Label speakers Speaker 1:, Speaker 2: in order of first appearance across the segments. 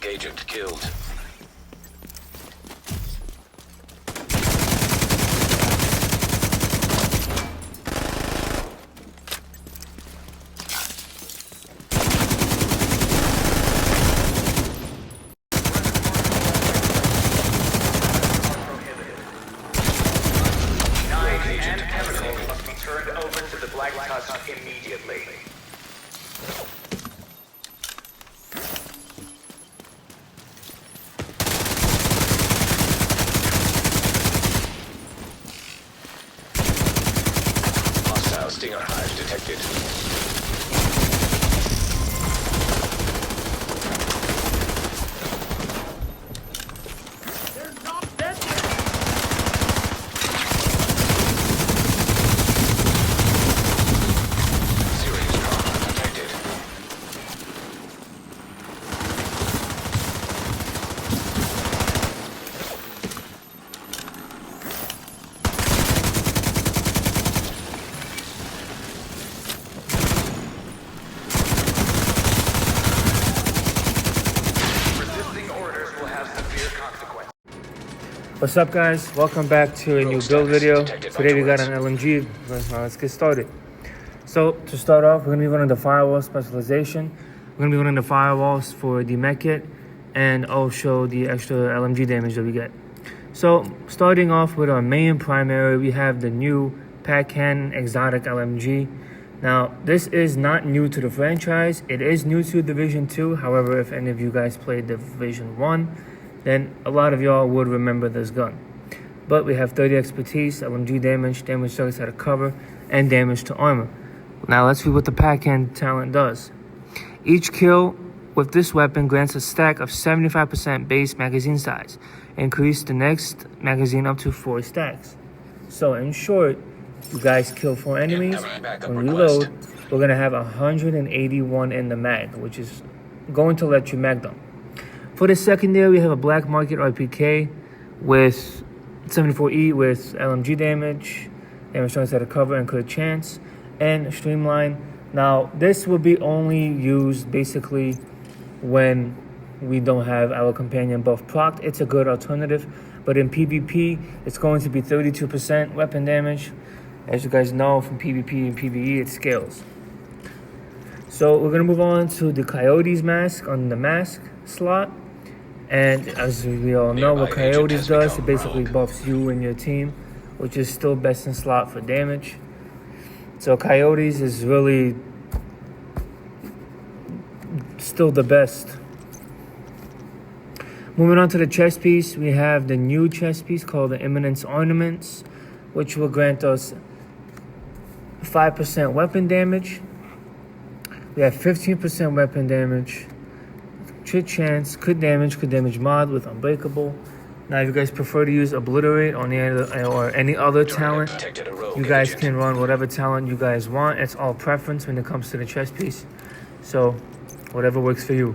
Speaker 1: rogue agent killed.
Speaker 2: Turned over to the Black Tusk immediately.
Speaker 1: Hostile Stinger hive detected.
Speaker 3: What's up, guys? Welcome back to a new build video. Today we got an LMG. Let's get started. So to start off, we're gonna be running the firewall specialization. We're gonna be running the firewalls for the mech kit and also the extra LMG damage that we get. So starting off with our main primary, we have the new Pakhan exotic LMG. Now this is not new to the franchise. It is new to Division 2. However, if any of you guys played Division 1, then a lot of y'all would remember this gun. But we have 30 expertise, LMG damage, damage targets out of cover, and damage to armor. Now let's see what the Pakhan talent does. Each kill with this weapon grants a stack of 75% base magazine size. Increase the next magazine up to 4 stacks. So in short, you guys kill 4 enemies. When we reload, we're gonna have 181 in the mag, which is going to let you mag them. For the secondary, we have a black market RPK with 74E with LMG damage targets out of cover and crit chance, and streamline. Now, this will be only used basically when we don't have our companion buff procced. It's a good alternative, but in PvP, it's going to be 32% weapon damage. As you guys know, from PvP and PvE, it scales. So we're gonna move on to the Coyote's mask on the mask slot. And as we all know, what Coyotes does, it basically buffs you and your team, which is still best in slot for damage. So Coyotes is really still the best. Moving on to the chest piece, we have the new chest piece called the Eminence Ornaments, which will grant us 5% weapon damage. We have 15% weapon damage. Crit chance, crit damage mod with Unbreakable. Now, if you guys prefer to use Obliterate on any other talent, you guys can run whatever talent you guys want. It's all preference when it comes to the chest piece. So, whatever works for you.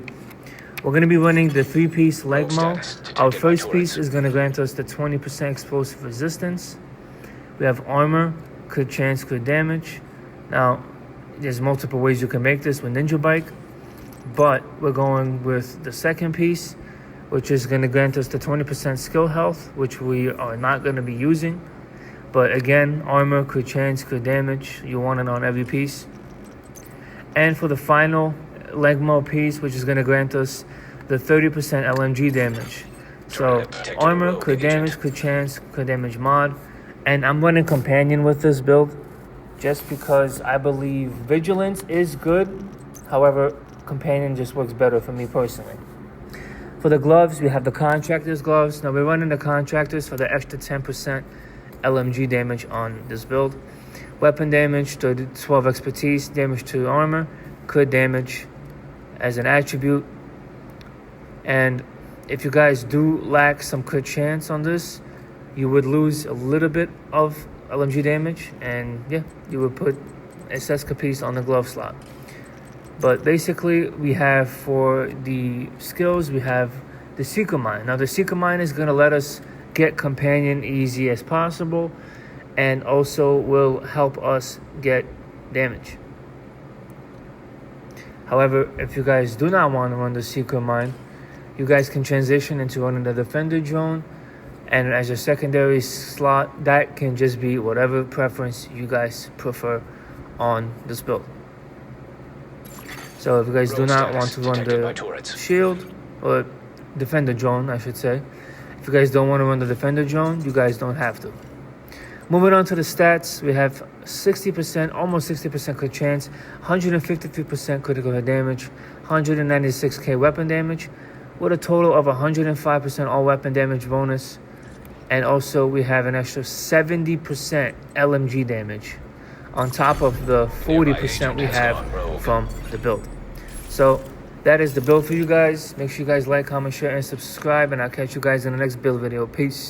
Speaker 3: We're going to be running the 3-piece leg mo. Our first piece is going to grant us the 20% explosive resistance. We have armor, crit chance, crit damage. Now, there's multiple ways you can make this with Ninja Bike. But we're going with the second piece, which is going to grant us the 20% skill health, which we are not going to be using. But again, armor, crit chance, crit damage, you want it on every piece. And for the final leg mo piece, which is going to grant us the 30% LMG damage. So armor, crit damage, crit chance, crit damage mod. And I'm running companion with this build just because I believe vigilance is good. However, companion just works better for me personally. For the gloves, we have the contractor's gloves. Now we're running the contractors for the extra 10% LMG damage on this build. Weapon damage to 12 expertise, damage to armor, crit damage as an attribute. And if you guys do lack some crit chance on this, you would lose a little bit of LMG damage, and yeah, you would put SS Capice on the glove slot. But basically, we have for the skills, we have the Seeker Mine. Now, the Seeker Mine is going to let us get companion easy as possible, and also will help us get damage. However, if you guys do not want to run the Seeker Mine, you guys can transition into running the defender drone, and as your secondary slot, that can just be whatever preference you guys prefer on this build. So if you guys do not want to run the shield, or defender drone, I should say, if you guys don't want to run the defender drone, you guys don't have to. Moving on to the stats, we have 60%, almost 60% crit chance, 153% critical hit damage, 196k weapon damage, with a total of 105% all weapon damage bonus. And also we have an extra 70% LMG damage on top of the 40% we have from the build. So that is the build for you guys. Make sure you guys like, comment, share, and subscribe, and I'll catch you guys in the next build video. Peace.